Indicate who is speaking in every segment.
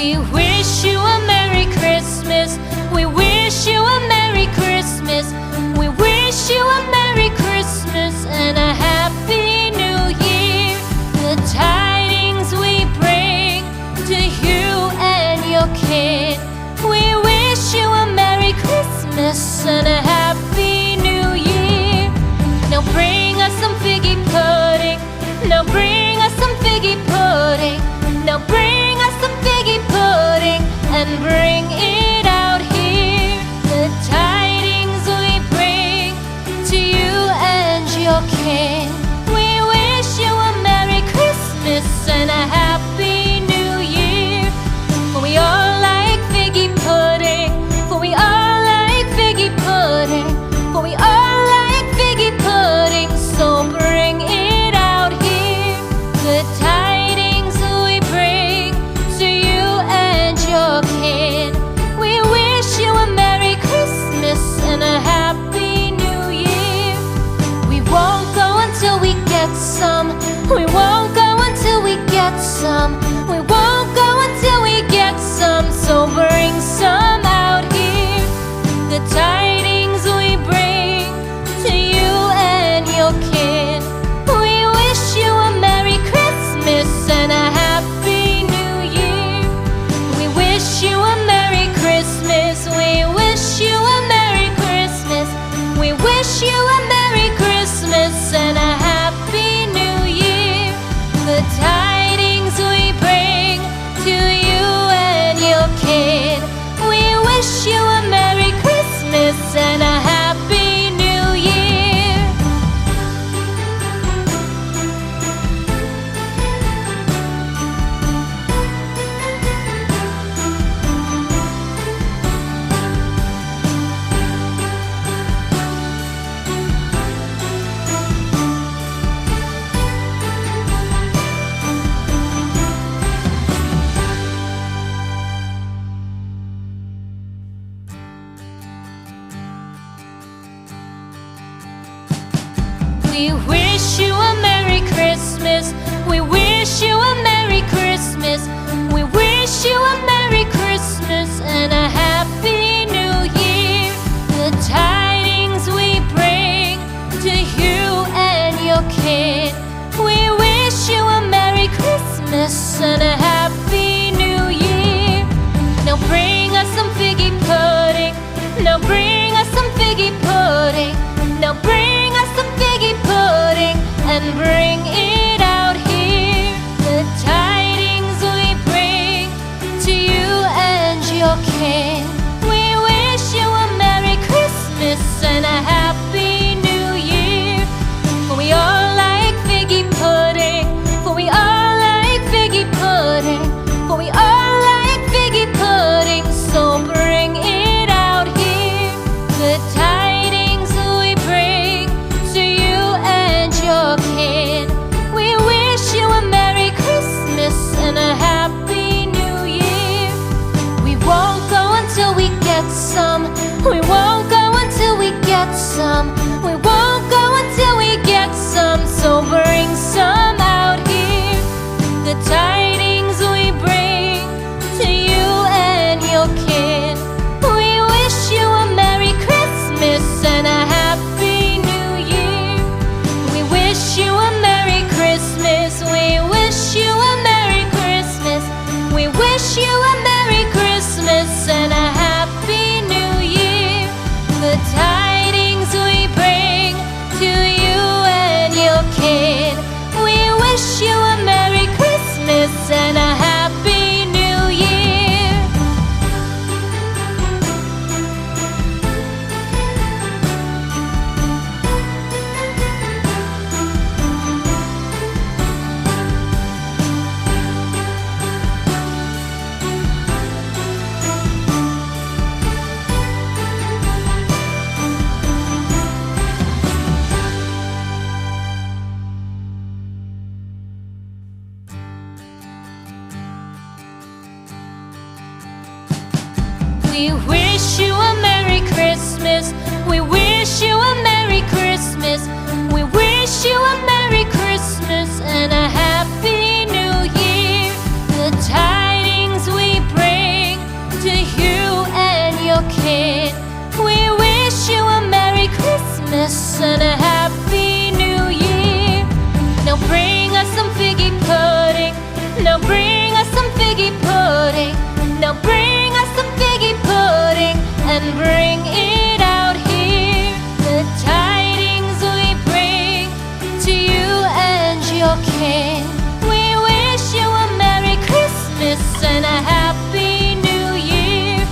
Speaker 1: We wish you a Merry Christmas. We wish you a Merry Christmas. We wish you a Merry Christmas and a Happy New Year. The tidings we bring to you and your kid. We wish you a Merry Christmas and a Happy New Year. Now bring us some figgy pudding. Now bring us some figgy pudding. Now bring us some figgy pudding and bring it out here. The tidings we bring to you and your kin. We wish you a Merry Christmas and a Happy New Year. For we all like figgy pudding. For we all like figgy pudding. For we all like figgy pudding. So bring it out here. The tidings we bring to you and your kid. We wish you a Merry Christmas and a Happy New Year. We won't go until we get some. We won't go until we get some. We won't go until we get some. So bring some out here. The tidings we bring to you and your kid. We wish you a Merry Christmas and a Happy New Year. We wish you a Merry Christmas. We wish you a Merry Christmas. We wish you a Merry Christmas and a Happy New Year. The tidings we bring to you and your kid. We wish you a Merry Christmas and a Happy New Year. We wish you a Merry Christmas. We wish you a Merry Christmas. We wish you a Merry Christmas and a Happy New Year. The tidings we bring to you and your kid. We wish you a Merry Christmas and a Happy New Year. Now bring us some figgy pudding. Now bring us some figgy pudding. Now bring us some figgy pudding and bring it out here. The tidings we bring to you and your kin. We wish you a Merry Christmas and a Happy New Year. For we all like figgy pudding. For we all like figgy pudding. For we all like figgy pudding. So bring it out here. The tidings we bring to you and your kid. We wish you a Merry Christmas and a Happy New Year. We won't go until we get some. We won't go until we get some. We won't go until we get some. So bring some out here. The tidings we bring to you and your kid. We wish you a Merry Christmas and a Happy New Year. We wish you a Merry Christmas. We wish you a Merry Christmas. We wish you a Merry Christmas and a Happy New Year. The tidings we bring to you and your kid. We wish you a Merry Christmas and a Happy New Year. We wish you a Merry Christmas. We wish you a Merry Christmas. We wish you a Merry Christmas and a Happy New Year. The tidings we bring your kin. We wish you a Merry Christmas and a Happy New Year.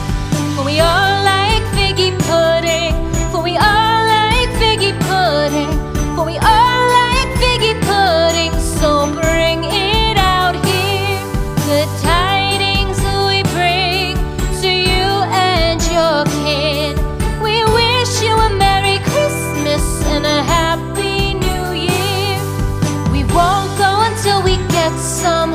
Speaker 1: For we all like figgy pudding. For we all like figgy pudding. For we all like figgy pudding. So bring it out here. Good tidings we bring to you and your kin. We wish you a Merry Christmas and a Happy New Year. We won't go until we get some